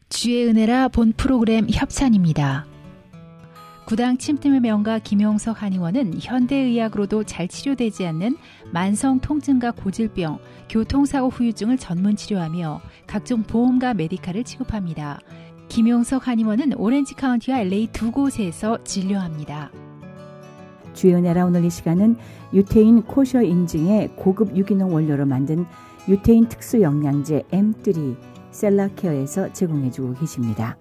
주의 은혜라 본 프로그램 협찬입니다. 구당 침팀의 명가 김용석 한의원은 현대의학으로도 잘 치료되지 않는 만성 통증과 고질병, 교통사고 후유증을 전문 치료하며 각종 보험과 메디칼을 취급합니다. 김용석 한의원은 오렌지 카운티와 LA 두 곳에서 진료합니다. 주의 은혜라 오늘 이 시간은 유태인 코셔 인증의 고급 유기농 원료로 만든 유태인 특수 영양제 M3 셀라케어에서 제공해주고 계십니다.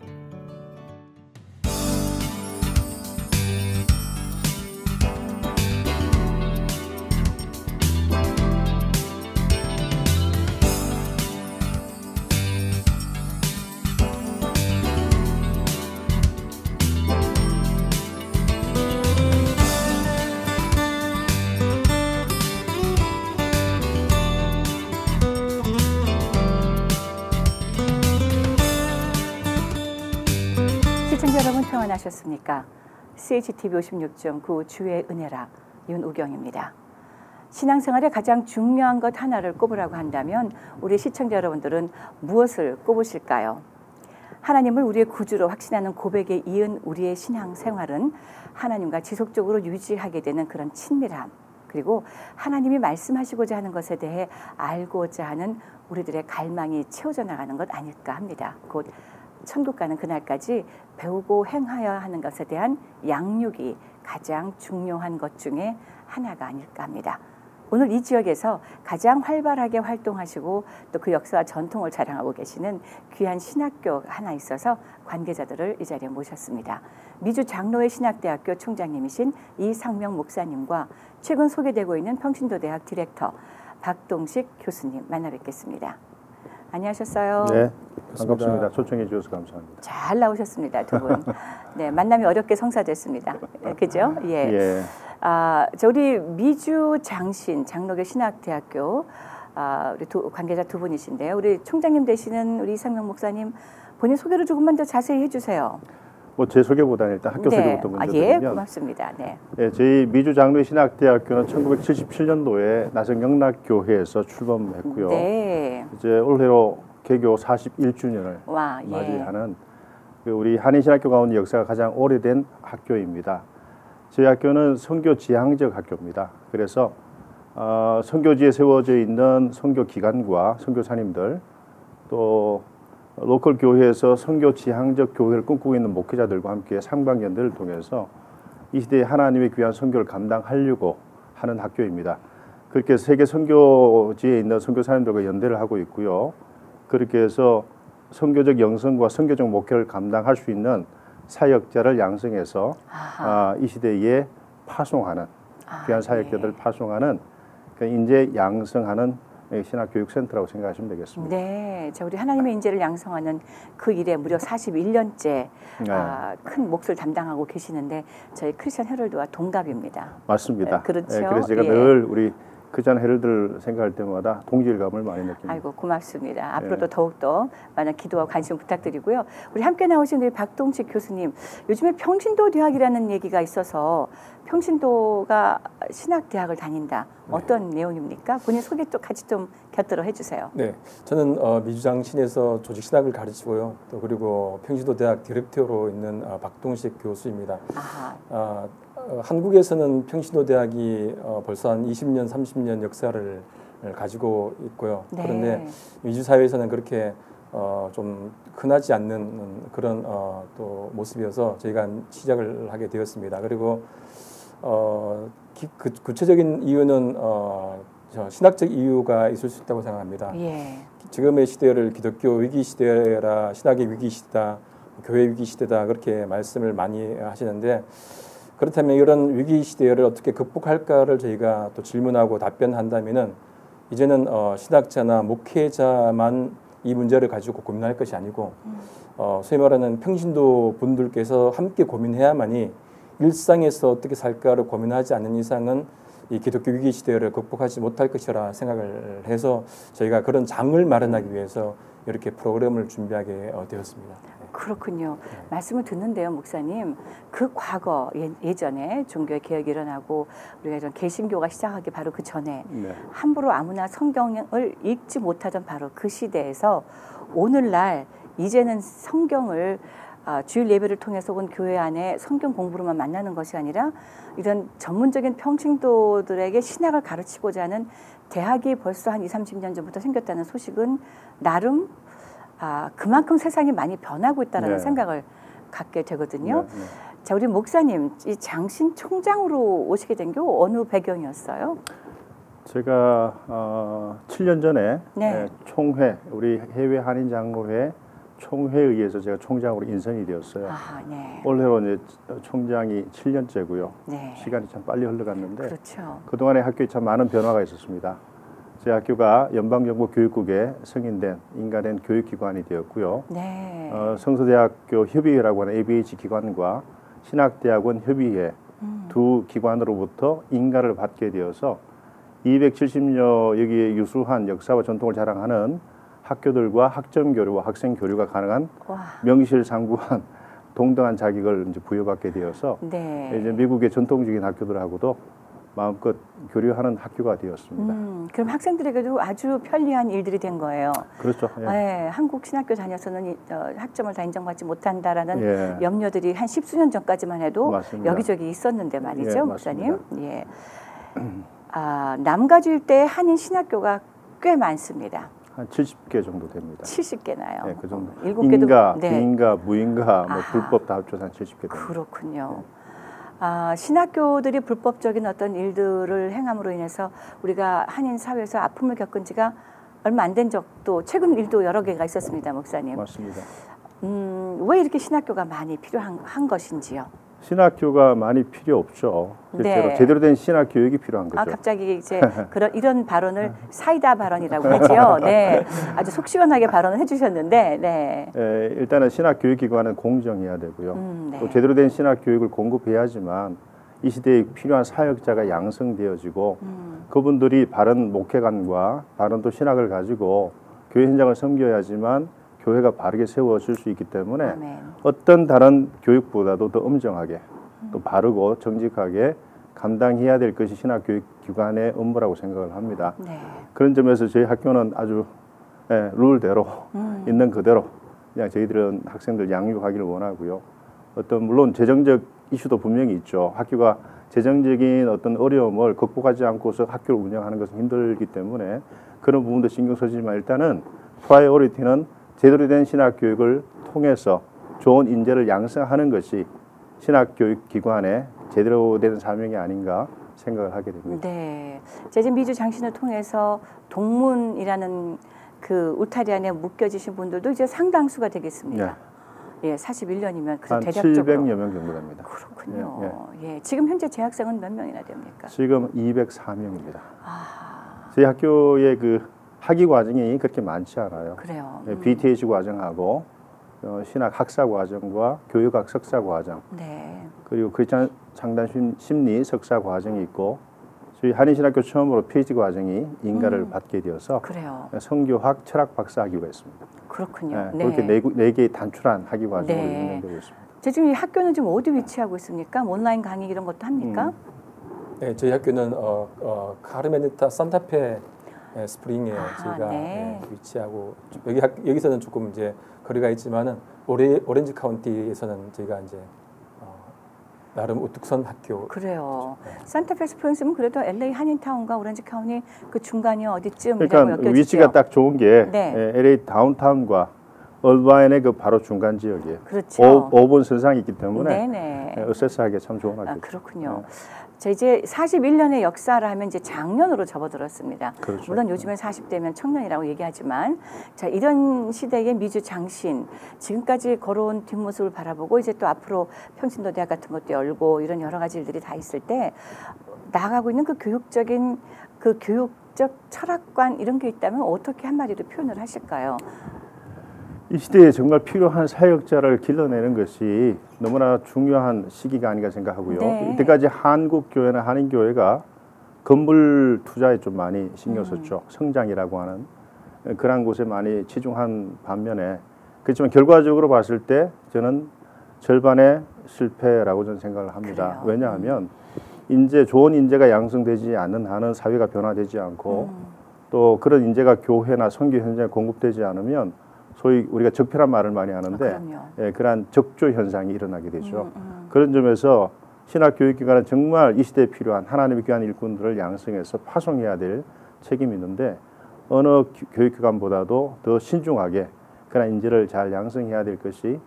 시청자 여러분 평안하셨습니까? CHTV 56.9 주의 은혜라 윤우경입니다. 신앙생활에 가장 중요한 것 하나를 꼽으라고 한다면 우리 시청자 여러분들은 무엇을 꼽으실까요? 하나님을 우리의 구주로 확신하는 고백에 이은 우리의 신앙생활은 하나님과 지속적으로 유지하게 되는 그런 친밀함, 그리고 하나님이 말씀하시고자 하는 것에 대해 알고자 하는 우리들의 갈망이 채워져 나가는 것 아닐까 합니다. 곧 천국 가는 그날까지 배우고 행하여야 하는 것에 대한 양육이 가장 중요한 것 중에 하나가 아닐까 합니다. 오늘 이 지역에서 가장 활발하게 활동하시고 또 그 역사와 전통을 자랑하고 계시는 귀한 신학교 하나 있어서 관계자들을 이 자리에 모셨습니다. 미주 장로회 신학대학교 총장님이신 이상명 목사님과 최근 소개되고 있는 평신도대학 디렉터 박동식 교수님 만나 뵙겠습니다. 안녕하셨어요. 네, 반갑습니다. 초청해 주셔서 감사합니다. 잘 나오셨습니다, 두 분. 네, 만남이 어렵게 성사됐습니다. 그죠? 예. 예. 우리 미주 장신 장로교 신학대학교 우리 관계자 두 분이신데요. 우리 총장님 되시는 우리 이상명 목사님 본인 소개를 조금만 더 자세히 해주세요. 뭐 제 소개보다는 일단 학교 소개부터 먼저 드리면, 예, 고맙습니다. 네. 예, 저희 미주 장로회 신학대학교는 1977년도에 나성영락교회에서 출범했고요. 네. 이제 올해로 개교 41주년을 맞이하는 우리 한인신학교 가운데 역사가 가장 오래된 학교입니다. 저희 학교는 선교 지향적 학교입니다. 그래서 선교지에 세워져 있는 선교 기관과 선교사님들, 또 로컬 교회에서 선교 지향적 교회를 꿈꾸고 있는 목회자들과 함께 상반견들을 통해서 이 시대에 하나님의 귀한 선교를 감당하려고 하는 학교입니다. 그렇게 세계 선교지에 있는 선교사님들과 연대를 하고 있고요. 그렇게 해서 선교적 영성과 선교적 목회를 감당할 수 있는 사역자를 양성해서 이 시대에 파송하는 귀한 사역자들을 파송하는 인재 양성하는 신학교육센터라고 생각하시면 되겠습니다. 네, 자 우리 하나님의 인재를 양성하는 그 일에 무려 41년째 큰 몫을 담당하고 계시는데 저희 크리스천 헤럴드와 동갑입니다. 맞습니다. 그렇죠. 그래서 제가 늘 우리 크리스천 헤럴드를 생각할 때마다 동질감을 많이 느낍니다. 아이고 고맙습니다. 앞으로도 더욱더 많은 기도와 관심 부탁드리고요. 우리 함께 나오신 우리 박동식 교수님, 요즘에 평신도 대학이라는 얘기가 있어서 평신도가 신학대학을 다닌다. 어떤 내용입니까? 본인 소개 또 같이 좀 곁들여 해주세요. 네, 저는 미주장신에서 조직신학을 가르치고요. 또 그리고 평신도대학 디렉터로 있는 박동식 교수입니다. 한국에서는 평신도대학이 벌써 한 20년, 30년 역사를 가지고 있고요. 네. 그런데 미주사회에서는 그렇게 좀 흔하지 않는 그런 또 모습이어서 저희가 시작을 하게 되었습니다. 그리고 구체적인 이유는 신학적 이유가 있을 수 있다고 생각합니다. 예. 지금의 시대를 기독교 위기 시대라 신학의 위기 시대다, 교회 위기 시대다 그렇게 말씀을 많이 하시는데, 그렇다면 이런 위기 시대를 어떻게 극복할까를 저희가 또 질문하고 답변한다면은 이제는 신학자나 목회자만 이 문제를 가지고 고민할 것이 아니고 소위 말하는 평신도 분들께서 함께 고민해야만이 일상에서 어떻게 살까를 고민하지 않는 이상은 이 기독교 위기 시대를 극복하지 못할 것이라 생각을 해서 저희가 그런 장을 마련하기 위해서 이렇게 프로그램을 준비하게 되었습니다. 그렇군요. 말씀을 듣는데요, 목사님. 그 과거 예전에 종교의 개혁이 일어나고 우리가 이런 개신교가 시작하기 바로 그 전에 함부로 아무나 성경을 읽지 못하던 바로 그 시대에서 오늘날 이제는 성경을 주일 예배를 통해서 온 교회 안에 성경 공부로만 만나는 것이 아니라 이런 전문적인 평신도들에게 신학을 가르치고자 하는 대학이 벌써 한 30년 전부터 생겼다는 소식은 나름 그만큼 세상이 많이 변하고 있다는 네. 생각을 갖게 되거든요. 네, 네. 자, 우리 목사님, 이 장신 총장으로 오시게 된 게 어느 배경이었어요? 제가 7년 전에 네. 총회, 우리 해외 한인 장로회 총회에 의해서 제가 총장으로 인선이 되었어요. 네. 올해로 이제 총장이 7년째고요. 네. 시간이 참 빨리 흘러갔는데 그렇죠. 그동안에 학교에 참 많은 변화가 있었습니다. 제 학교가 연방정부 교육국에 승인된 인가된 교육기관이 되었고요. 네. 성서대학교 협의회라고 하는 ABH 기관과 신학대학원 협의회 두 기관으로부터 인가를 받게 되어서 270여 여기에 유수한 역사와 전통을 자랑하는 학교들과 학점 교류와 학생 교류가 가능한 명실상부한 동등한 자격을 이제 부여받게 되어서 네. 이제 미국의 전통적인 학교들하고도 마음껏 교류하는 학교가 되었습니다. 그럼 학생들에게도 아주 편리한 일들이 된 거예요. 그렇죠. 예. 네, 한국 신학교 다녀서는 학점을 다 인정받지 못한다라는 예. 염려들이 한 10수년 전까지만 해도 맞습니다. 여기저기 있었는데 말이죠, 예, 목사님. 예. 남가주 일대 한인 신학교가 꽤 많습니다. 한 70개 정도 됩니다. 70개나요? 네, 그 정도. 7개도 인가, 네. 비인가, 무인가, 뭐 불법 다 합쳐서 한 70개 됩니다. 그렇군요. 신학교들이 불법적인 어떤 일들을 행함으로 인해서 우리가 한인 사회에서 아픔을 겪은 지가 얼마 안 된 적도 최근 일도 여러 개가 있었습니다, 목사님. 맞습니다. 왜 이렇게 신학교가 많이 필요한 것인지요? 신학교가 많이 필요 없죠. 실제로 네. 제대로 된 신학 교육이 필요한 거죠. 갑자기 이제 이런 발언을 사이다 발언이라고 하죠. 네, 아주 속 시원하게 발언을 해주셨는데, 네. 일단은 신학 교육 기관은 공정해야 되고요. 네. 또 제대로 된 신학 교육을 공급해야지만 이 시대에 필요한 사역자가 양성되어지고 그분들이 바른 목회관과 바른 또 신학을 가지고 교회 현장을 섬겨야지만 교회가 바르게 세워질 수 있기 때문에 아멘. 어떤 다른 교육보다도 더 엄정하게 또 바르고 정직하게 감당해야 될 것이 신학교육기관의 업무라고 생각을 합니다. 네. 그런 점에서 저희 학교는 아주 룰대로 있는 그대로 그냥 저희들은 학생들 양육하기를 원하고요. 물론 재정적 이슈도 분명히 있죠. 학교가 재정적인 어떤 어려움을 극복하지 않고서 학교를 운영하는 것은 힘들기 때문에 그런 부분도 신경 쓰지만 일단은 프라이어리티는 제대로 된 신학교육을 통해서 좋은 인재를 양성하는 것이 신학교육기관의 제대로 된 사명이 아닌가 생각을 하게 됩니다. 네, 제주 미주 장신을 통해서 동문이라는 그 울타리 안에 묶여지신 분들도 이제 상당수가 되겠습니다. 예, 41년이면 한 대략적으로 700여 명 정도 됩니다. 그렇군요. 예, 지금 현재 재학생은 몇 명이나 됩니까? 지금 204명입니다. 저희 학교의 그 학위 과정이 그렇게 많지 않아요. 그래요. BTH 과정하고 신학 학사 과정과 교육학 석사 과정, 네. 그리고 크리스찬 창단 심리 석사 과정이 있고 저희 한인신학교 처음으로 PhD 과정이 인가를 받게 되어서 그래요. 성교학 철학 박사 학위가 있습니다. 그렇군요. 네, 그렇게 네 개의 단출한 학위 과정으로 운영되고 있습니다. 지금 이 학교는 지금 어디 위치하고 있습니까? 온라인 강의 이런 것도 합니까? 네, 저희 학교는 카르메니타 산타페 스프링에 저희가 위치하고 여기서는 조금 이제 거리가 있지만은 오렌지 카운티에서는 저희가 이제 나름 우뚝선 학교. 그래요. 산타페 스프링스면 그래도 LA 한인타운과 오렌지 카운티 그 중간이 어디쯤이라고 그러니까 여겨지죠? 위치가 딱 좋은 게 LA 다운타운과 얼바인의 그 바로 중간 지역이에요. 그렇죠. 5분 선상이 있기 때문에 어세스하기 참 좋은 학교죠. 그렇군요. 자, 이제 41년의 역사를 하면 이제 장년으로 접어들었습니다. 그렇죠. 물론 요즘엔 40대면 청년이라고 얘기하지만 자, 이런 시대의 미주 장신 지금까지 걸어온 뒷모습을 바라보고 이제 또 앞으로 평신도 대학 같은 것도 열고 이런 여러 가지 일들이 다 있을 때 나아가고 있는 그 교육적 철학관 이런 게 있다면 어떻게 한마디로 표현을 하실까요? 이 시대에 정말 필요한 사역자를 길러내는 것이 너무나 중요한 시기가 아닌가 생각하고요. 이때까지 한국 교회나 한인 교회가 건물 투자에 좀 많이 신경 썼죠. 성장이라고 하는 그런 곳에 많이 치중한 반면에 그렇지만 결과적으로 봤을 때 저는 절반의 실패라고 저는 생각을 합니다. 그래요. 왜냐하면 좋은 인재가 양성되지 않는 한은 사회가 변화되지 않고 또 그런 인재가 교회나 선교 현장에 공급되지 않으면 소위 우리가 적폐란 말을 많이 하는데 그러한 적조 현상이 일어나게 되죠. 그런 점에서 신학교육기관은 정말 이 시대에 필요한 하나님의 귀한 일꾼들을 양성해서 파송해야 될 책임이 있는데 어느 교육기관보다도 더 신중하게 그런 인재를 잘 양성해야 될 것이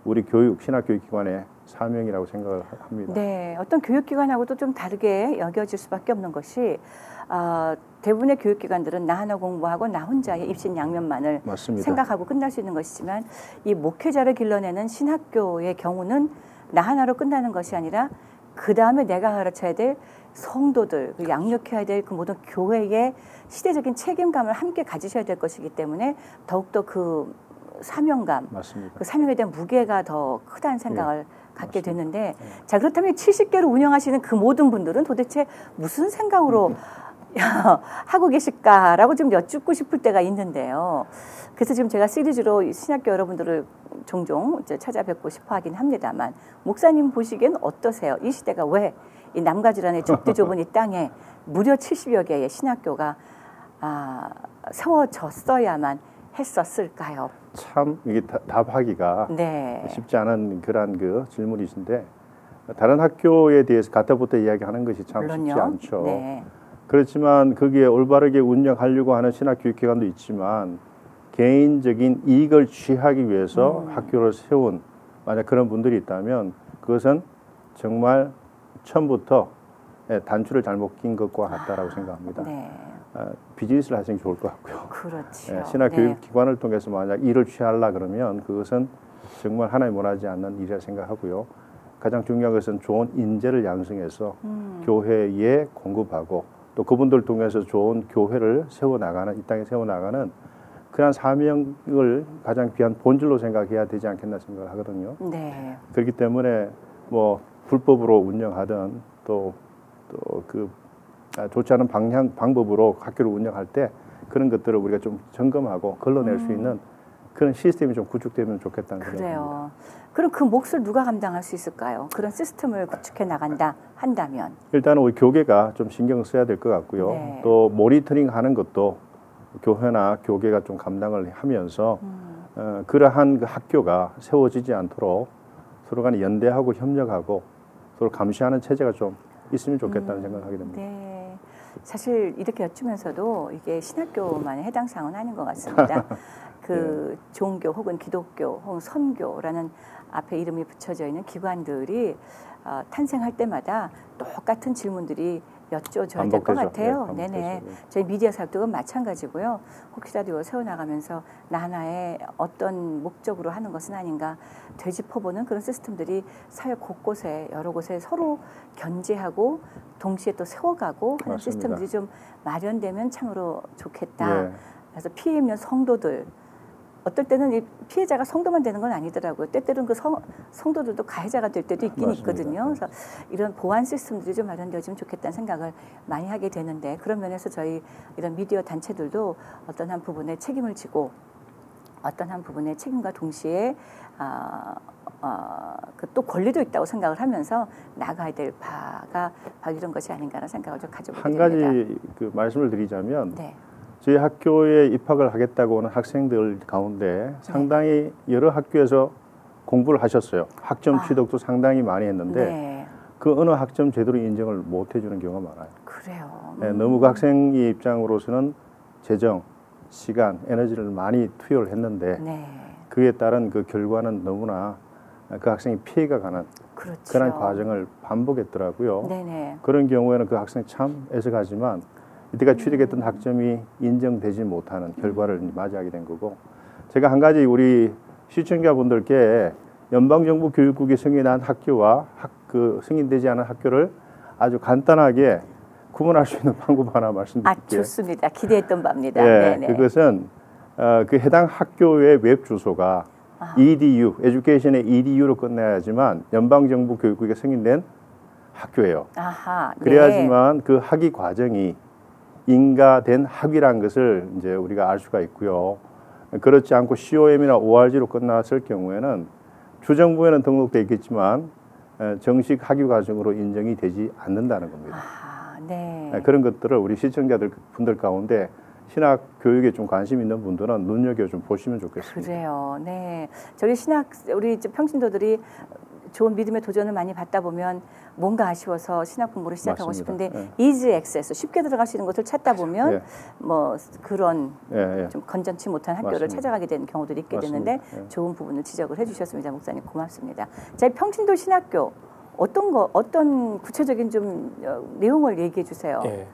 우리 신학교육기관의 사명이라고 생각을 합니다. 네, 어떤 교육기관하고도 좀 다르게 여겨질 수밖에 없는 것이 대부분의 교육기관들은 나 하나 공부하고 나 혼자의 입신양면만을 맞습니다. 생각하고 끝날 수 있는 것이지만 이 목회자를 길러내는 신학교의 경우는 나 하나로 끝나는 것이 아니라 그 다음에 내가 가르쳐야 될 성도들, 양육해야 될 그 모든 교회의 시대적인 책임감을 함께 가지셔야 될 것이기 때문에 더욱더 그 사명감, 맞습니다. 그 사명에 대한 무게가 더 크다는 생각을 갖게 되는데 자 그렇다면 70개를 운영하시는 그 모든 분들은 도대체 무슨 생각으로 하고 계실까라고 좀 여쭙고 싶을 때가 있는데요. 그래서 지금 제가 시리즈로 신학교 여러분들을 종종 이제 찾아뵙고 싶어 하긴 합니다만 목사님 보시기엔 어떠세요? 이 시대가 왜 이 남과 지란의 좁디 좁은 이 땅에 무려 70여 개의 신학교가 세워졌어야만 했었을까요? 참 이게 답하기가 쉽지 않은 그런 그 질문이신데 다른 학교에 대해서 가타부터 이야기하는 것이 참 물론요. 쉽지 않죠. 그렇지만 거기에 올바르게 운영하려고 하는 신학교육기관도 있지만 개인적인 이익을 취하기 위해서 학교를 세운 만약 그런 분들이 있다면 그것은 정말 처음부터 단추를 잘못 낀 것과 같다라고 생각합니다. 비즈니스를 하시는 게 좋을 것 같고요. 그렇죠. 신학교육기관을 통해서 만약 일을 취하려 그러면 그것은 정말 하나님 원하지 않는 일이라 생각하고요. 가장 중요한 것은 좋은 인재를 양성해서 교회에 공급하고 또 그분들 통해서 좋은 교회를 세워나가는 이 땅에 세워나가는 그런 사명을 가장 귀한 본질로 생각해야 되지 않겠나 생각을 하거든요. 그렇기 때문에 뭐 불법으로 운영하든 또 그 좋지 않은 방법으로 학교를 운영할 때 그런 것들을 우리가 좀 점검하고 걸러낼 수 있는 그런 시스템이 좀 구축되면 좋겠다는 생각입니다. 그럼 그 몫을 누가 감당할 수 있을까요? 그런 시스템을 구축해 나간다 한다면 일단은 우리 교계가 좀 신경을 써야 될 것 같고요. 또 모니터링 하는 것도 교회나 교계가 좀 감당을 하면서 그러한 그 학교가 세워지지 않도록 서로 간에 연대하고 협력하고 서로 감시하는 체제가 좀 있으면 좋겠다는 생각을 하게 됩니다. 사실 이렇게 여쭈면서도 이게 신학교만의 해당 사항은 아닌 것 같습니다. 종교 혹은 기독교 혹은 선교라는 앞에 이름이 붙여져 있는 기관들이 탄생할 때마다 똑같은 질문들이 여쭤져야 될 것 같아요. 저희 미디어 사역도 마찬가지고요. 혹시라도 세워나가면서 나 하나의 어떤 목적으로 하는 것은 아닌가 되짚어보는 그런 시스템들이 사역 곳곳에 여러 곳에 서로 견제하고 동시에 또 세워가고 하는 시스템들이 좀 마련되면 참으로 좋겠다. 그래서 피해 입는 성도들 어떨 때는 이 피해자가 성도만 되는 건 아니더라고요. 때때로는 그 성도들도 가해자가 될 때도 있긴 있거든요. 그래서 이런 보안 시스템들이 좀 마련되어지면 좋겠다는 생각을 많이 하게 되는데 그런 면에서 저희 이런 미디어 단체들도 어떤 한 부분에 책임을 지고 어떤 한 부분의 책임과 동시에 또 권리도 있다고 생각을 하면서 나가야 될 바가 바로 이런 것이 아닌가라는 생각을 좀 가져보게 됩니다. 한 가지 그 말씀을 드리자면 저희 학교에 입학을 하겠다고 하는 학생들 가운데 상당히 여러 학교에서 공부를 하셨어요. 학점 취득도 상당히 많이 했는데 그 어느 학점 제대로 인정을 못 해주는 경우가 많아요. 그래요. 너무 그 학생의 입장으로서는 재정, 시간, 에너지를 많이 투여를 했는데 그에 따른 그 결과는 너무나 그 학생이 피해가 가는 그런 과정을 반복했더라고요. 그런 경우에는 그 학생이 참 애석하지만 이때가 취득했던 학점이 인정되지 못하는 결과를 맞이하게 된 거고 제가 한 가지 우리 시청자분들께 연방정부 교육국이 승인한 학교와 승인되지 않은 학교를 아주 간단하게 구분할 수 있는 방법 하나 말씀드릴게요. 좋습니다. 기대했던 바입니다. 그것은 그 해당 학교의 웹 주소가 EDU, 에듀케이션의 EDU로 끝나야지만 연방정부 교육국에 승인된 학교예요. 그래야지만 그 학위 과정이 인가된 학위란 것을 이제 우리가 알 수가 있고요. 그렇지 않고 COM이나 ORG로 끝났을 경우에는 주정부에는 등록돼 있겠지만 정식 학위 과정으로 인정이 되지 않는다는 겁니다. 그런 것들을 우리 시청자들 분들 가운데 신학 교육에 좀 관심 있는 분들은 눈여겨 좀 보시면 좋겠습니다. 그래요. 네. 우리 평신도들이 좋은 믿음의 도전을 많이 받다 보면 뭔가 아쉬워서 신학 공부를 시작하고 맞습니다. 싶은데 easy access, 쉽게 들어갈 수 있는 곳을 찾다 보면 예. 뭐 그런 예. 좀 건전치 못한 학교를 맞습니다. 찾아가게 되는 경우들이 있게 맞습니다. 되는데 예. 좋은 부분을 지적을 해주셨습니다. 목사님 고맙습니다. 자, 평신도 신학교 어떤 구체적인 좀 내용을 얘기해 주세요. 예.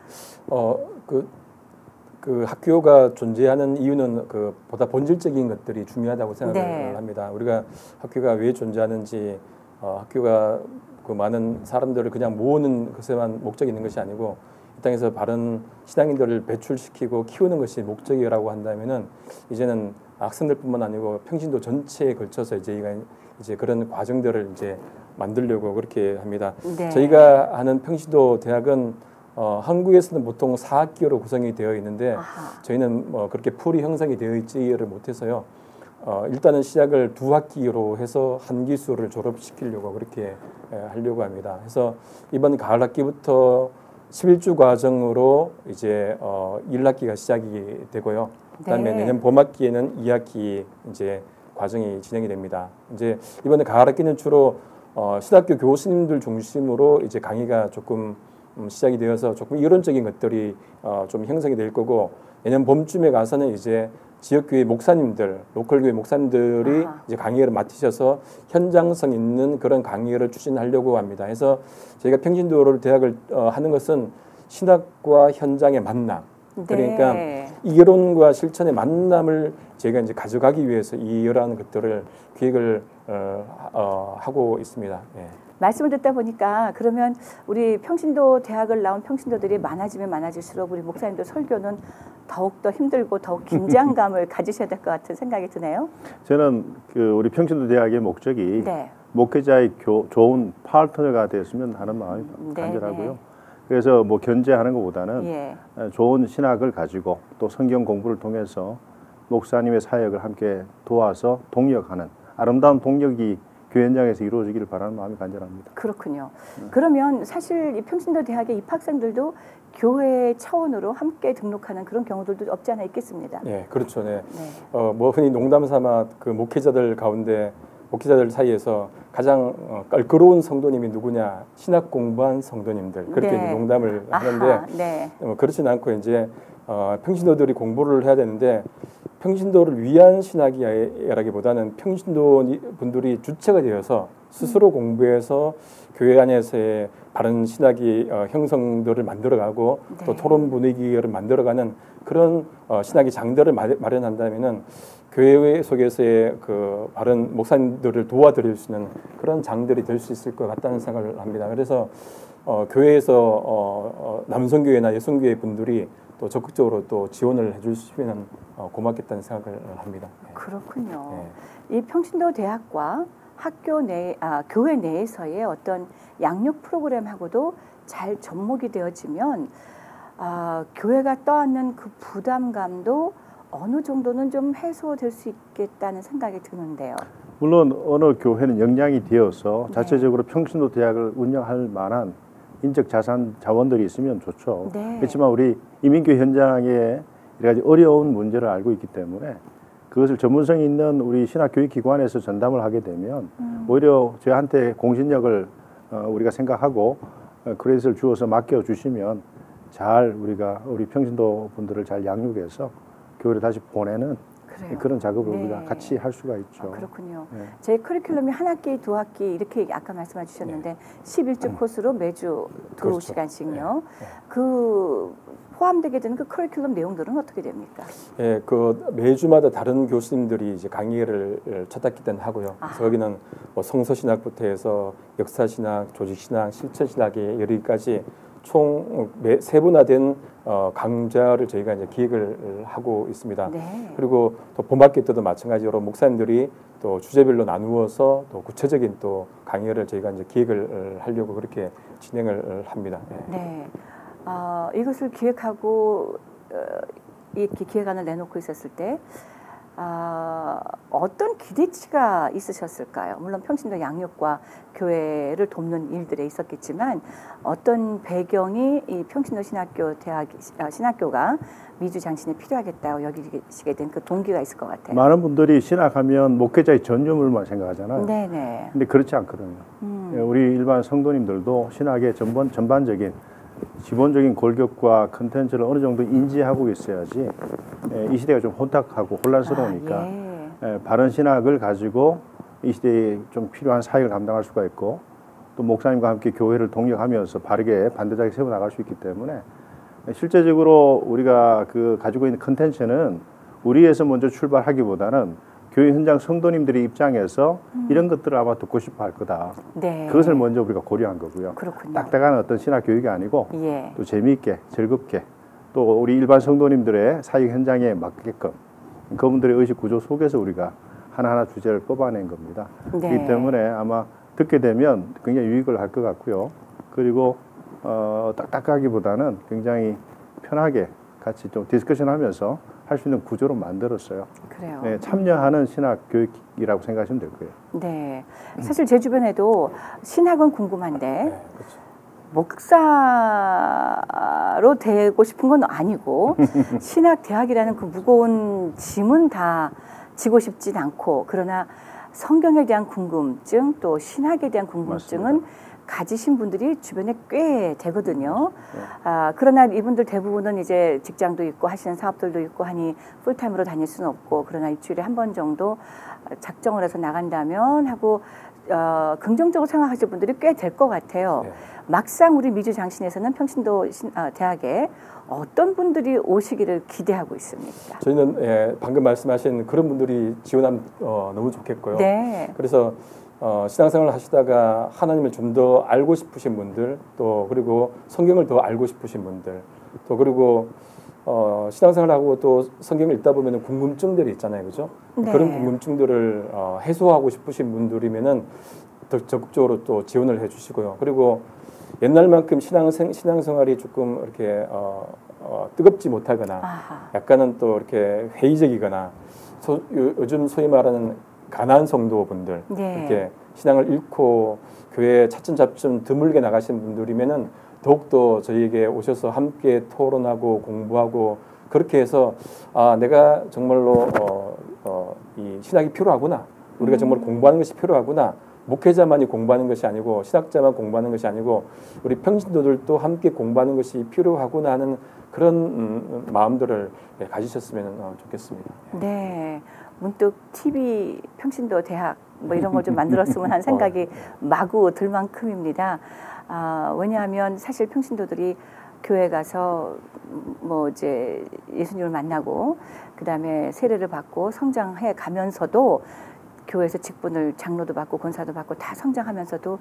그 학교가 존재하는 이유는 그 보다 본질적인 것들이 중요하다고 생각을 네. 합니다. 우리가 학교가 왜 존재하는지 학교가 그 많은 사람들을 그냥 모으는 것에만 목적이 있는 것이 아니고 이 땅에서 바른 신앙인들을 배출시키고 키우는 것이 목적이라고 한다면은 이제는 학생들뿐만 아니고 평신도 전체에 걸쳐서 이제 그런 과정들을 이제 만들려고 그렇게 합니다. 네. 저희가 하는 평신도 대학은 한국에서는 보통 4학기로 구성이 되어 있는데 아하. 저희는 그렇게 풀이 형성이 되어 있지를 못해서요. 일단은 시작을 2학기로 해서 한 기수를 졸업시키려고 그렇게 하려고 합니다. 그래서 이번 가을 학기부터 11주 과정으로 이제 1학기가 시작이 되고요. 그다음에 네. 내년 봄학기에는 2학기 이제 과정이 진행이 됩니다. 이제 이번에 가을 학기는 주로 신학교 교수님들 중심으로 이제 강의가 조금 시작이 되어서 조금 이론적인 것들이 좀 형성이 될 거고 내년 봄쯤에 가서는 이제 지역교회 목사님들, 로컬교회 목사님들이 아하. 이제 강의를 맡으셔서 현장성 있는 그런 강의를 추진하려고 합니다. 그래서 저희가 평신도 대학을 하는 것은 신학과 현장의 만남. 그러니까 네. 이론과 실천의 만남을 저희가 이제 가져가기 위해서 이러한 것들을 기획을 하고 있습니다. 예. 말씀을 듣다 보니까 그러면 우리 평신도 대학을 나온 평신도들이 많아지면 많아질수록 우리 목사님들 설교는 더욱더 힘들고 더욱 긴장감을 가지셔야 될 것 같은 생각이 드네요. 저는 우리 평신도 대학의 목적이 네. 목회자의 좋은 파트너가 됐으면 하는 마음이 간절하고요. 네. 그래서 뭐 견제하는 것보다는 예. 좋은 신학을 가지고 또 성경 공부를 통해서 목사님의 사역을 함께 도와서 동력하는 아름다운 동력이 교회 현장에서 이루어지기를 바라는 마음이 간절합니다. 그렇군요. 그러면 사실 이 평신도 대학의 입학생들도 교회 차원으로 함께 등록하는 그런 경우들도 없지 않아 있겠습니다. 네, 그렇죠. 네. 네. 뭐 흔히 농담 삼아 그 목회자들 사이에서 가장 껄끄러운 성도님이 누구냐? 신학 공부한 성도님들 그렇게 네. 이제 농담을 아하, 하는데 네. 그렇지는 않고 이제 평신도들이 공부를 해야 되는데 평신도를 위한 신학이라기보다는 평신도 분들이 주체가 되어서 스스로 공부해서 교회 안에서의 바른 신학이 형성들을 만들어가고 네. 또 토론 분위기를 만들어가는 그런 신학의 장들을 마련한다면은 교회 속에서의 그 바른 목사님들을 도와드릴 수 있는 그런 장들이 될 수 있을 것 같다는 생각을 합니다. 그래서 교회에서 남성교회나 여성교회 분들이 또 적극적으로 또 지원을 해주시면 고맙겠다는 생각을 합니다. 그렇군요. 네. 이 평신도 대학과 교회 내에서의 어떤 양육 프로그램하고도 잘 접목이 되어지면 교회가 떠안는 그 부담감도 어느 정도는 좀 해소될 수 있겠다는 생각이 드는데요. 물론 어느 교회는 역량이 되어서 네. 자체적으로 평신도 대학을 운영할 만한 인적 자원들이 있으면 좋죠. 네. 그렇지만 우리 이민교 현장에 여러 가지 어려운 문제를 알고 있기 때문에 그것을 전문성이 있는 우리 신학교육기관에서 전담을 하게 되면 오히려 저희한테 공신력을 우리가 생각하고 크레딧을 주어서 맡겨주시면 잘 우리 평신도 분들을 잘 양육해서 교회를 다시 보내는 그래요. 그런 작업을 네. 우리가 같이 할 수가 있죠. 그렇군요. 네. 제 커리큘럼이 한 학기, 두 학기 이렇게 아까 말씀해 주셨는데 11주 코스로 매주 2시간씩요. 네. 그 포함되게 되는 그 커리큘럼 내용들은 어떻게 됩니까? 예, 그 매주마다 다른 교수님들이 이제 강의를 첫 학기 때는 하고요. 그래서 거기는 뭐 성서신학부터 해서 역사신학, 조직신학, 실천신학에 여기까지 총 세분화된 강좌를 저희가 이제 기획을 하고 있습니다. 네. 그리고 또 봄학기 때도 마찬가지로 목사님들이 또 주제별로 나누어서 또 구체적인 또 강의를 저희가 이제 기획을 하려고 그렇게 진행을 합니다. 네. 이것을 기획하고 이렇게 기획안을 내놓고 있었을 때 어떤 기대치가 있으셨을까요? 물론 평신도 양육과 교회를 돕는 일들에 있었겠지만 어떤 배경이 이 평신도 신학교가 미주 장신에 필요하겠다고 여기시게 된 그 동기가 있을 것 같아요. 많은 분들이 신학하면 목회자의 전유물만 생각하잖아요. 네네. 근데 그렇지 않거든요. 우리 일반 성도님들도 신학의 전반적인 기본적인 골격과 컨텐츠를 어느 정도 인지하고 있어야지 이 시대가 좀 혼탁하고 혼란스러우니까 바른 신학을 가지고 이 시대에 좀 필요한 사역을 감당할 수가 있고 또 목사님과 함께 교회를 동력하면서 바르게 반대자에 세워나갈 수 있기 때문에 실제적으로 우리가 가지고 있는 컨텐츠는 우리에서 먼저 출발하기보다는 교회 현장 성도님들의 입장에서 이런 것들을 아마 듣고 싶어 할 거다. 네. 그것을 먼저 우리가 고려한 거고요. 그렇군요. 딱딱한 어떤 신학 교육이 아니고 또 재미있게 즐겁게 또 우리 일반 성도님들의 사역 현장에 맞게끔 그분들의 의식 구조 속에서 우리가 하나하나 주제를 뽑아낸 겁니다. 네. 그렇기 때문에 아마 듣게 되면 굉장히 유익을 할 것 같고요. 그리고 딱딱하기보다는 굉장히 편하게 같이 좀 디스커션하면서 할 수 있는 구조로 만들었어요. 그래요. 네, 참여하는 신학 교육이라고 생각하시면 될 거예요. 네, 사실 제 주변에도 신학은 궁금한데 네, 그렇죠. 목사로 되고 싶은 건 아니고 신학 대학이라는 그 무거운 짐은 다 지고 싶진 않고 그러나 성경에 대한 궁금증 또 신학에 대한 궁금증은 맞습니다. 가지신 분들이 주변에 꽤 되거든요. 그러나 이분들 대부분은 이제 직장도 있고 하시는 사업들도 있고 하니 풀타임으로 다닐 수는 없고 그러나 일주일에 한 번 정도 작정을 해서 나간다면 하고 긍정적으로 생각하시는 분들이 꽤 될 것 같아요. 네. 막상 우리 미주 장신에서는 평신도 대학에 어떤 분들이 오시기를 기대하고 있습니까? 저희는 방금 말씀하신 그런 분들이 지원하면 너무 좋겠고요. 네. 그래서 신앙생활을 하시다가 하나님을 좀 더 알고 싶으신 분들 또 그리고 성경을 더 알고 싶으신 분들 또 그리고 신앙생활하고 또 성경을 읽다 보면 궁금증들이 있잖아요, 그죠? 네. 그런 궁금증들을 해소하고 싶으신 분들이면은 더 적극적으로 또 지원을 해주시고요. 그리고 옛날만큼 신앙생활이 조금 이렇게 뜨겁지 못하거나 약간은 또 이렇게 회의적이거나 요즘 소위 말하는 가난한 성도분들 네. 이렇게 신앙을 잃고 교회에 차츰차츰 드물게 나가시는 분들이면은 더욱더 저희에게 오셔서 함께 토론하고 공부하고 그렇게 해서 내가 정말로 이 신학이 필요하구나. 우리가 정말 공부하는 것이 필요하구나. 목회자만이 공부하는 것이 아니고 신학자만 공부하는 것이 아니고 우리 평신도들도 함께 공부하는 것이 필요하구나 하는 그런 마음들을 가지셨으면 좋겠습니다. 네. 문득 TV 평신도 대학 뭐 이런 걸 좀 만들었으면 하는 생각이 마구 들 만큼입니다. 왜냐하면 사실 평신도들이 교회 가서 뭐 이제 예수님을 만나고 그다음에 세례를 받고 성장해 가면서도 교회에서 직분을 장로도 받고 권사도 받고 다 성장하면서도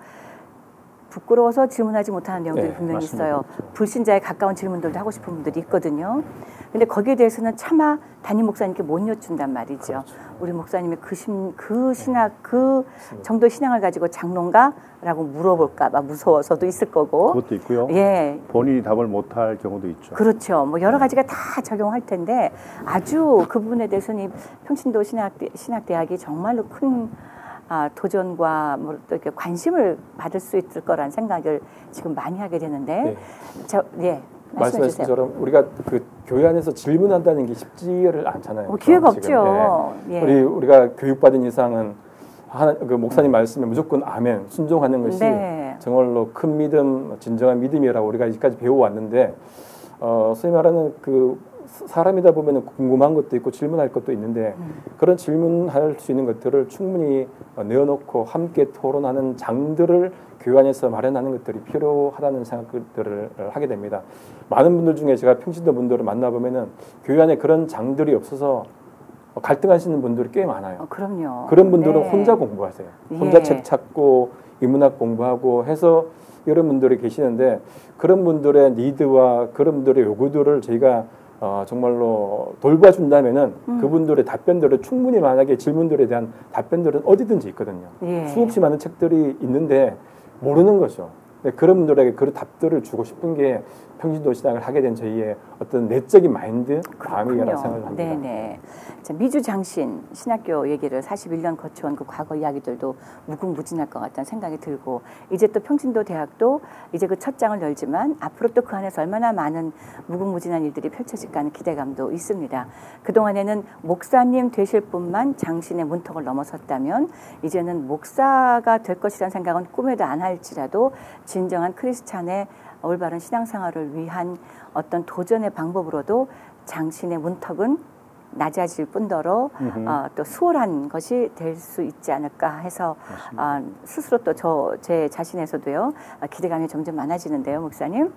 부끄러워서 질문하지 못하는 내용들이 네, 분명히 맞습니다. 있어요. 그렇죠. 불신자에 가까운 질문들도 하고 싶은 분들이 있거든요. 근데 거기에 대해서는 차마 담임 목사님께 못 여쭌단 말이죠. 그렇죠. 우리 목사님이 그 신학, 그 정도의 신앙을 가지고 장로인가라고 물어볼까 봐 무서워서도 있을 거고. 그것도 있고요. 예. 본인이 답을 못할 경우도 있죠. 그렇죠. 뭐 여러 가지가 다 적용할 텐데 아주 그 부분에 대해서는 평신도 신학대학이 정말로 큰 도전과 뭐 또 이렇게 관심을 받을 수 있을 거란 생각을 지금 많이 하게 되는데, 말씀하신 것처럼 우리가 그 교회 안에서 질문한다는 게 쉽지를 않잖아요. 기회가 없죠. 예. 우리가 교육받은 이상은 그 목사님 말씀에 무조건 아멘 순종하는 것이 정말로 큰 믿음, 진정한 믿음이라고 우리가 이제까지 배워왔는데, 소위 말하는 그 사람이다 보면 궁금한 것도 있고 질문할 것도 있는데 그런 질문할 수 있는 것들을 충분히 내어놓고 함께 토론하는 장들을 교회 안에서 마련하는 것들이 필요하다는 생각들을 하게 됩니다. 많은 분들 중에 제가 평신도 분들을 만나보면은 교회 안에 그런 장들이 없어서 갈등하시는 분들이 꽤 많아요. 그럼요. 그런 분들은 혼자 공부하세요. 혼자 책 찾고 인문학 공부하고 해서 이런 분들이 계시는데 그런 분들의 니드와 그런 분들의 요구들을 저희가 정말로 돌봐준다면은 그분들의 답변들을 충분히 만약에 질문들에 대한 답변들은 어디든지 있거든요. 수없이 많은 책들이 있는데 모르는 거죠. 근데 그런 분들에게 그런 답들을 주고 싶은 게 평신도 신앙을 하게 된 저희의 어떤 내적인 마인드, 마음이라고 생각을 합니다. 네네. 자, 미주 장신 신학교 얘기를 41년 거쳐온 그 과거 이야기들도 무궁무진할 것 같다는 생각이 들고 이제 또 평신도 대학도 이제 그 첫 장을 열지만 앞으로 또 그 안에서 얼마나 많은 무궁무진한 일들이 펼쳐질까 하는 기대감도 있습니다. 그동안에는 목사님 되실 분만 장신의 문턱을 넘어섰다면 이제는 목사가 될 것이라는 생각은 꿈에도 안 할지라도 진정한 크리스찬의 올바른 신앙생활을 위한 어떤 도전의 방법으로도 장신의 문턱은 낮아질 뿐더러 또 수월한 것이 될 수 있지 않을까 해서 스스로 또 제 자신에서도요 기대감이 점점 많아지는데요, 목사님.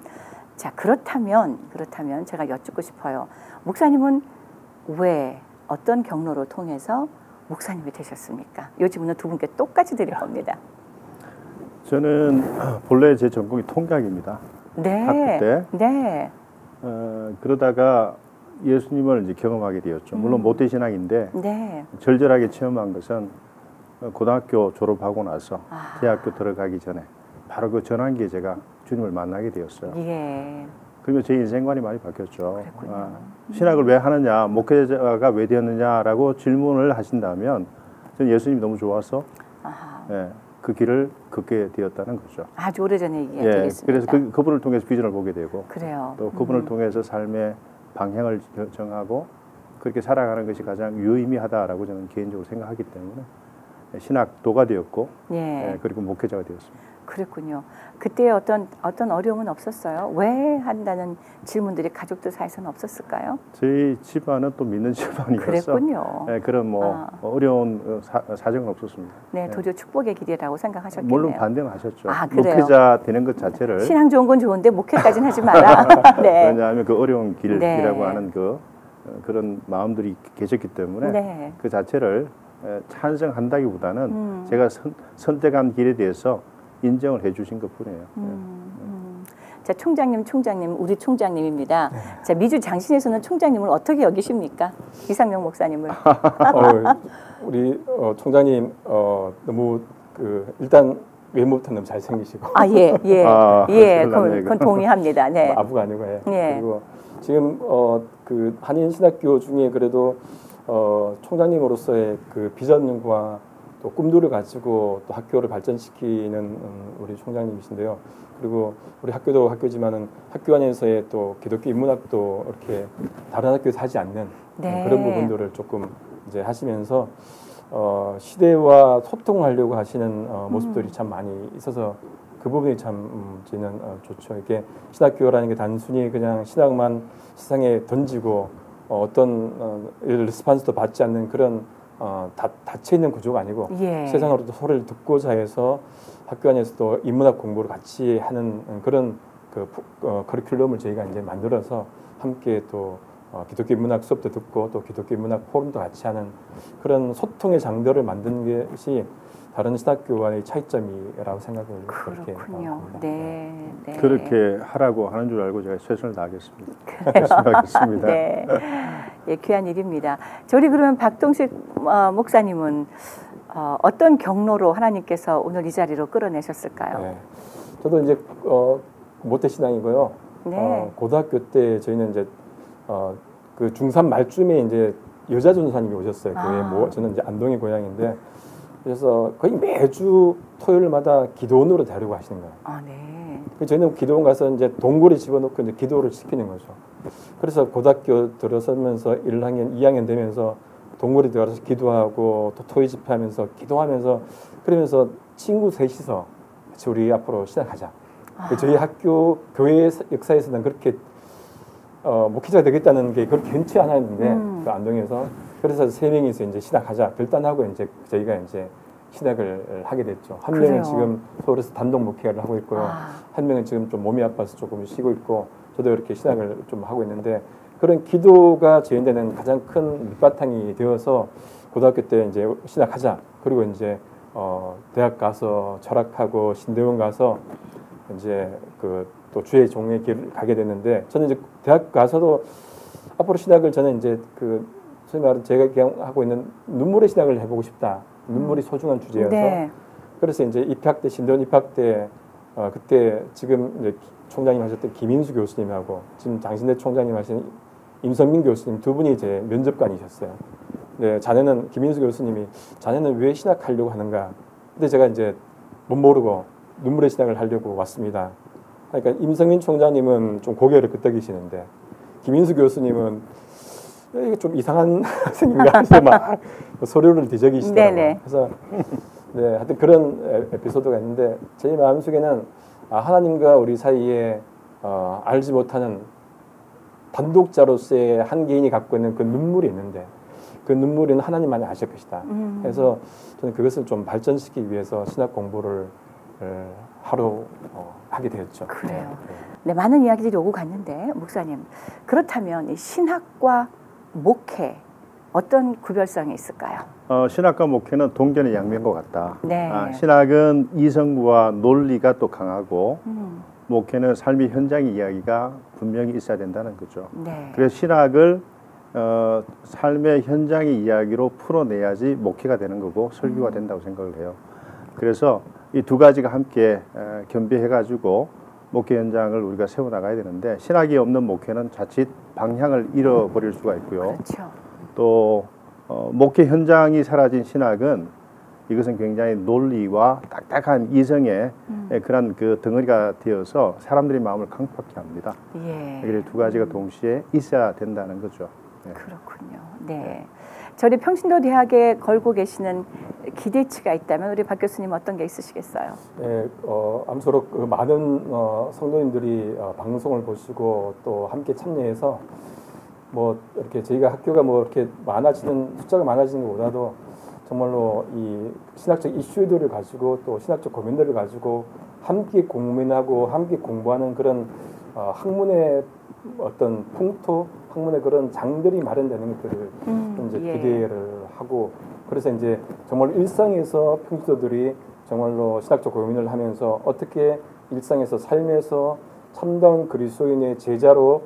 자, 그렇다면 제가 여쭙고 싶어요. 목사님은 왜 어떤 경로를 통해서 목사님이 되셨습니까? 이 질문은 두 분께 똑같이 드릴 겁니다. 저는 본래 제 전공이 통계학입니다. 네. 학부 때. 네. 그러다가 예수님을 이제 경험하게 되었죠. 물론 모태신앙인데 네. 절절하게 체험한 것은 고등학교 졸업하고 나서 대학교 들어가기 전에 바로 그 전환기에 제가 주님을 만나게 되었어요. 예. 그러면 제 인생관이 많이 바뀌었죠. 신학을 왜 하느냐, 목회자가 왜 되었느냐라고 질문을 하신다면 저는 예수님이 너무 좋아서 예, 그 길을 걷게 되었다는 거죠. 아주 오래전에 얘기가 예, 되겠습니다. 그래서 그분을 통해서 비전을 보게 되고 그래요. 또 그분을 통해서 삶의 방향을 정하고 그렇게 살아가는 것이 가장 유의미하다라고 저는 개인적으로 생각하기 때문에 신학도가 되었고 예. 그리고 목회자가 되었습니다. 그랬군요. 그때 어떤 어려움은 없었어요? 왜 한다는 질문들이 가족들 사이에서는 없었을까요? 저희 집안은 또 믿는 집안이어서 그랬군요. 그런 어려운 사정은 없었습니다. 네, 도저 축복의 길이라고 생각하셨겠네요. 물론 반대는 하셨죠. 그래요? 목회자 되는 것 자체를 신앙 좋은 건 좋은데 목회까지는 하지 마라. 네. 왜냐하면 그 어려운 길이라고 네. 하는 그런 마음들이 계셨기 때문에 네. 그 자체를 찬성한다기보다는 제가 선택한 길에 대해서 인정을 해주신 것뿐이에요. 자, 총장님, 우리 총장님입니다. 네. 자, 미주 장신에서는 총장님을 어떻게 여기십니까? 이상명 목사님을. 우리 총장님 너무 일단 외모부터 너무 잘생기시고. 그건 동의합니다. 네. 아부가 아니고 그리고 지금 그 한인 신학교 중에 그래도 총장님으로서의 그 비전과 또 꿈들을 가지고 또 학교를 발전시키는 우리 총장님이신데요. 그리고 우리 학교도 학교지만은 학교 안에서의 또 기독교 인문학도 이렇게 다른 학교에서 하지 않는 네. 그런 부분들을 조금 이제 하시면서 시대와 소통하려고 하시는 모습들이 참 많이 있어서 그 부분이 참 저는 좋죠. 이게 신학교라는 게 단순히 그냥 신학만 세상에 던지고 어떤 리스판스도 받지 않는 그런 닫혀 있는 구조가 아니고 세상으로도 소리를 듣고자 해서 학교 안에서도 인문학 공부를 같이 하는 그런 커리큘럼을 저희가 이제 만들어서 함께 또 기독교 인문학 수업도 듣고 또 기독교 인문학 포럼도 같이 하는 그런 소통의 장들을 만드는 것이 다른 신학교와의 차이점이라고 생각을 그렇게 합니다. 네. 그렇게 하라고 하는 줄 알고 제가 최선을 다하겠습니다. 열심히 하겠습니다. 네. 예, 귀한 일입니다. 저리 그러면 박동식 목사님은 어떤 경로로 하나님께서 오늘 이 자리로 끌어내셨을까요? 네. 저도 이제 모태 신앙이고요. 네. 고등학교 때 저희는 이제 그 중3 말쯤에 이제 여자 전도사님이 오셨어요. 교회 저는 이제 안동의 고향인데 그래서 거의 매주 토요일마다 기도원으로 데리고 가시는 거예요. 네. 저희는 기도원 가서 이제 동굴에 집어넣고 이제 기도를 시키는 거죠. 그래서 고등학교 들어서면서 1학년, 2학년 되면서 동굴에 들어가서 기도하고 또 토요 집회하면서 기도하면서 그러면서 친구 셋이서 같이 우리 앞으로 시작하자. 저희 학교 교회 역사에서는 그렇게 목회자가 되겠다는 게 그렇게 흔치 않았는데 그 안동에서 그래서 3명이서 이제 시작하자 결단하고 이제 저희가 이제 시작을 하게 됐죠. 한 명은 지금 서울에서 단독 목회를 하고 있고요. 한 명은 지금 좀 몸이 아파서 조금 쉬고 있고 저도 이렇게 시작을 좀 하고 있는데 그런 기도가 저희한테는 가장 큰 밑바탕이 되어서 고등학교 때 이제 시작하자. 그리고 이제 대학 가서 철학하고 신대원 가서 이제 또 주의 종의 길을 가게 됐는데 저는 이제 대학 가서도 앞으로 신학을 저는 이제 소위 말하는 제가 하고 있는 눈물의 신학을 해보고 싶다. 눈물이 소중한 주제여서 그래서 이제 입학 때 신대원 입학 때 그때 지금 이제 총장님 하셨던 김인수 교수님하고 지금 장신대 총장님 하신 임성민 교수님 두 분이 제 면접관이셨어요. 네, 자네는 김인수 교수님이 자네는 왜 신학하려고 하는가? 근데 제가 이제 못 모르고 눈물의 신학을 하려고 왔습니다. 그러니까 임성민 총장님은 좀 고개를 끄덕이시는데 김인수 교수님은 이게 좀 이상한 학생인가 해서 막 소리를 뒤적이시더라고요. 그래서 네, 하여튼 그런 에피소드가 있는데 제 마음속에는 하나님과 우리 사이에 알지 못하는 단독자로서의 한 개인이 갖고 있는 그 눈물이 있는데 그 눈물은 하나님만이 아실 것이다. 그래서 저는 그것을 좀 발전시키기 위해서 신학 공부를 하러 하게 되었죠. 그래요. 네, 많은 이야기들이 오고 갔는데 목사님 그렇다면 이 신학과 목회 어떤 구별성이 있을까요? 신학과 목회는 동전의 양면인 것 같다. 네. 신학은 이성과 논리가 또 강하고 목회는 삶의 현장 이야기가 분명히 있어야 된다는 거죠. 네. 그래서 신학을 삶의 현장의 이야기로 풀어내야지 목회가 되는 거고 설교가 된다고 생각을 해요. 그래서 이 두 가지가 함께 겸비해가지고 목회 현장을 우리가 세워나가야 되는데 신학이 없는 목회는 자칫 방향을 잃어버릴 수가 있고요. 그렇죠. 또 목회 현장이 사라진 신학은 이것은 굉장히 논리와 딱딱한 이성의 그런 그 덩어리가 되어서 사람들의 마음을 강팍해 합니다. 예. 그래서 두 가지가 동시에 있어야 된다는 거죠. 네. 그렇군요. 네. 저희 평신도 대학에 걸고 계시는 기대치가 있다면 우리 박 교수님 어떤 게 있으시겠어요? 네, 아무쪼록 그 많은 성도님들이 방송을 보시고 또 함께 참여해서 뭐 이렇게 저희가 학교가 뭐 이렇게 숫자가 많아지는 것보다도 정말로 이 신학적 이슈들을 가지고 또 신학적 고민들을 가지고 함께 고민하고 함께 공부하는 그런 학문의 어떤 풍토, 학문의 그런 장들이 마련되는 것들을 이제 기대를 하고 그래서 이제 정말 일상에서 평신도들이 정말로 신학적 고민을 하면서 어떻게 일상에서 삶에서 참다운 그리스도의 제자로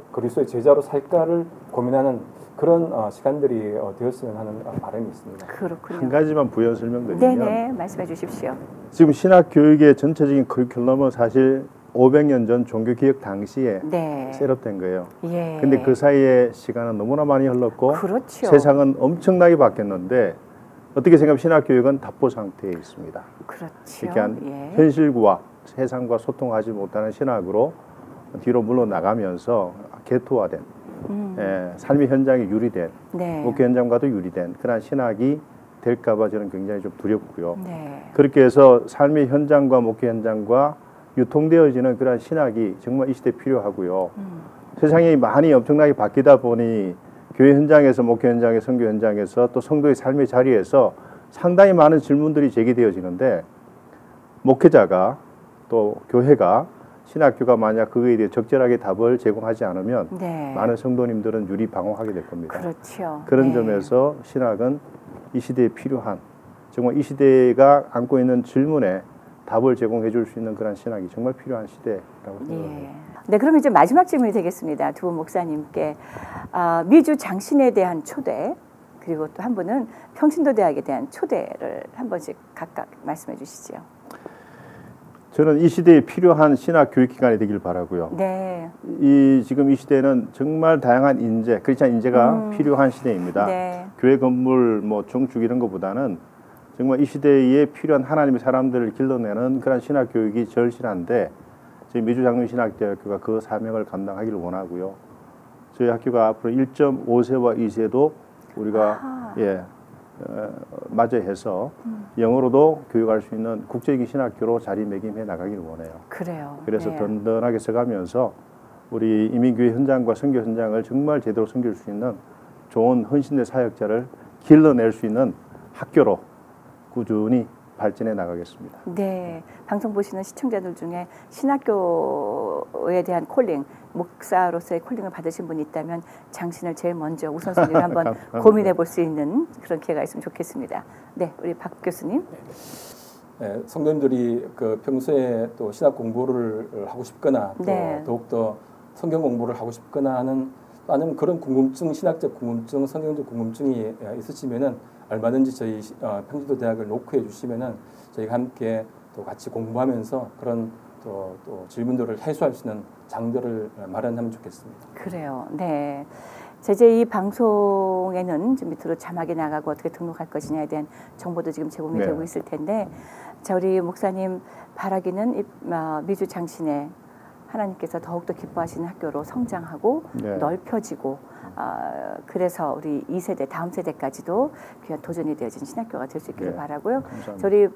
살까를 고민하는 그런 시간들이 되었으면 하는 바람이 있습니다. 그렇군요. 한 가지만 부연 설명드리면 네네, 말씀해 주십시오. 지금 신학 교육의 전체적인 커리큘럼은 사실 500년 전 종교개혁 당시에 네. 셋업된 거예요. 예. 근데 그 사이에 시간은 너무나 많이 흘렀고 그렇죠. 세상은 엄청나게 바뀌었는데 어떻게 생각하면 신학 교육은 답보 상태에 있습니다. 그렇죠. 그러니까 예. 현실과 세상과 소통하지 못하는 신학으로 뒤로 물러나가면서 개토화된 삶의 현장에 유리된 네. 목회 현장과도 유리된 그런 신학이 될까 봐 저는 굉장히 좀 두렵고요. 네. 그렇게 해서 삶의 현장과 목회 현장과 유통되어지는 그런 신학이 정말 이 시대에 필요하고요. 세상이 많이 엄청나게 바뀌다 보니 교회 현장에서 목회 현장에서 선교 현장에서 또 성도의 삶의 자리에서 상당히 많은 질문들이 제기되어지는데 목회자가 또 교회가 신학교가 만약 그거에 대해 적절하게 답을 제공하지 않으면 네. 많은 성도님들은 유리방황하게 될 겁니다. 그렇죠. 그런 네. 점에서 신학은 이 시대에 필요한 정말 이 시대가 안고 있는 질문에 답을 제공해 줄 수 있는 그런 신학이 정말 필요한 시대라고 생각합니다. 예. 네, 그럼 이제 마지막 질문이 되겠습니다. 두 분 목사님께 미주 장신에 대한 초대 그리고 또 한 분은 평신도 대학에 대한 초대를 한 번씩 각각 말씀해 주시죠. 저는 이 시대에 필요한 신학 교육 기관이 되길 바라고요. 네. 지금 이 시대는 정말 다양한 인재, 크리스찬 인재가 필요한 시대입니다. 네. 교회 건물, 뭐 종축 이런 것보다는 정말 이 시대에 필요한 하나님의 사람들을 길러내는 그런 신학 교육이 절실한데 저희 미주장로신학대학교가 그 사명을 감당하기를 원하고요. 저희 학교가 앞으로 1.5세와 2세도 우리가 맞이해서 영어로도 교육할 수 있는 국제적인 신학교로 자리매김해 나가기를 원해요. 그래요. 그래서 네. 든든하게 써가면서 우리 이민교회 현장과 선교 현장을 정말 제대로 섬길 수 있는 좋은 헌신의 사역자를 길러낼 수 있는 학교로 꾸준히 발전해 나가겠습니다. 네, 방송 보시는 시청자들 중에 신학교에 대한 콜링, 목사로서의 콜링을 받으신 분이 있다면 장신을 제일 먼저 우선순위를 한번 고민해 볼 수 있는 그런 기회가 있으면 좋겠습니다. 네, 우리 박 교수님. 네, 성도님들이 그 평소에 또 신학 공부를 하고 싶거나 또 네. 더욱더 성경 공부를 하고 싶거나 하는 아니면 그런 궁금증, 신학적 궁금증, 성경적 궁금증이 있으시면은 얼마든지 저희 평신도 대학을 노크해 주시면은 저희가 함께 또 같이 공부하면서 그런 또 질문들을 해소할 수 있는 장들을 마련하면 좋겠습니다. 그래요. 네. 제 이 방송에는 좀 밑으로 자막이 나가고 어떻게 등록할 것이냐에 대한 정보도 지금 제공이 네. 되고 있을 텐데, 자, 우리 목사님 바라기는 미주 장신에 하나님께서 더욱더 기뻐하시는 학교로 성장하고 네. 넓혀지고, 그래서 우리 2세대 다음 세대까지도 귀한 도전이 되어진 신학교가 될 수 있기를 네. 바라고요. 감사합니다. 저희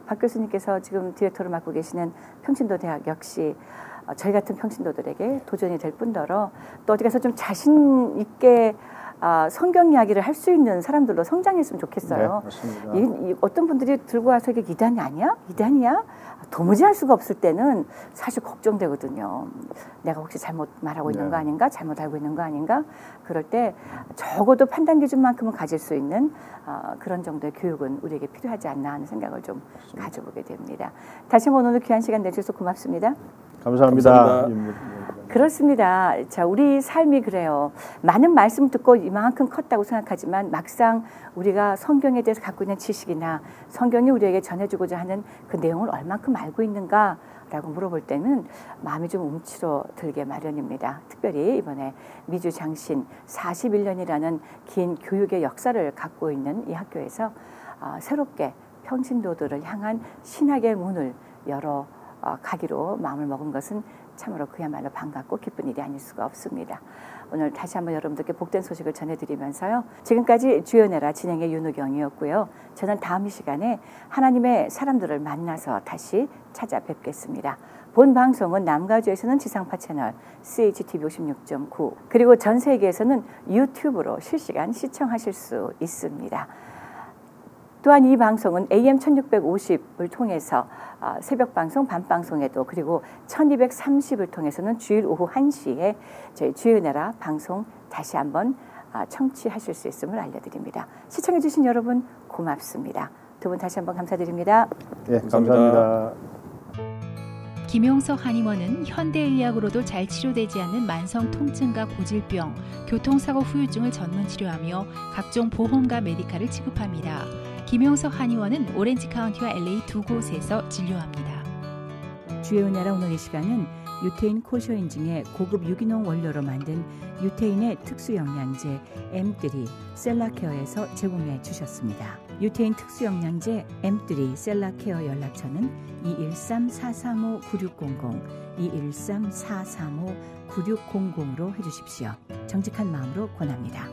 박 교수님께서 지금 디렉터를 맡고 계시는 평신도 대학 역시 저희 같은 평신도들에게 도전이 될 뿐더러 또 어디 가서 좀 자신 있게 성경 이야기를 할 수 있는 사람들로 성장했으면 좋겠어요. 네, 맞습니다. 어떤 분들이 들고 와서 이게 이단이 아니야? 이단이야? 도무지 할 수가 없을 때는 사실 걱정되거든요. 내가 혹시 잘못 말하고 있는 거 아닌가? 잘못 알고 있는 거 아닌가? 그럴 때 적어도 판단 기준만큼은 가질 수 있는 그런 정도의 교육은 우리에게 필요하지 않나 하는 생각을 좀 가져보게 됩니다. 다시 한번 오늘 귀한 시간 내주셔서 고맙습니다. 감사합니다. 그렇습니다. 자, 우리 삶이 그래요. 많은 말씀 듣고 이만큼 컸다고 생각하지만 막상 우리가 성경에 대해서 갖고 있는 지식이나 성경이 우리에게 전해주고자 하는 그 내용을 얼만큼 알고 있는가라고 물어볼 때는 마음이 좀 움츠러들게 마련입니다. 특별히 이번에 미주 장신 41년이라는 긴 교육의 역사를 갖고 있는 이 학교에서 새롭게 평신도들을 향한 신학의 문을 열어 가기로 마음을 먹은 것은 참으로 그야말로 반갑고 기쁜 일이 아닐 수가 없습니다. 오늘 다시 한번 여러분들께 복된 소식을 전해드리면서요. 지금까지 주연해라 진행의 윤우경이었고요. 저는 다음 이 시간에 하나님의 사람들을 만나서 다시 찾아뵙겠습니다. 본 방송은 남가주에서는 지상파 채널 CHTV 56.9 그리고 전 세계에서는 유튜브로 실시간 시청하실 수 있습니다. 또한 이 방송은 AM 1650을 통해서 새벽 방송, 밤 방송에도 그리고 1230을 통해서는 주일 오후 1시에 저희 주연해라 방송 다시 한번 청취하실 수 있음을 알려드립니다. 시청해 주신 여러분 고맙습니다. 두 분 다시 한번 감사드립니다. 네, 감사합니다. 김용석 한의원은 현대의학으로도 잘 치료되지 않는 만성 통증과 고질병, 교통사고 후유증을 전문 치료하며 각종 보험과 메디칼을 지급합니다. 김용석 한의원은 오렌지 카운티와 LA 두 곳에서 진료합니다. 주의 은혜라 오늘 이 시간은 유태인 코쇼인 중에 고급 유기농 원료로 만든 유태인의 특수영양제 M3 셀라케어에서 제공해 주셨습니다. 유태인 특수영양제 M3 셀라케어 연락처는 213-435-9600, 213-435-9600로 해주십시오. 정직한 마음으로 권합니다.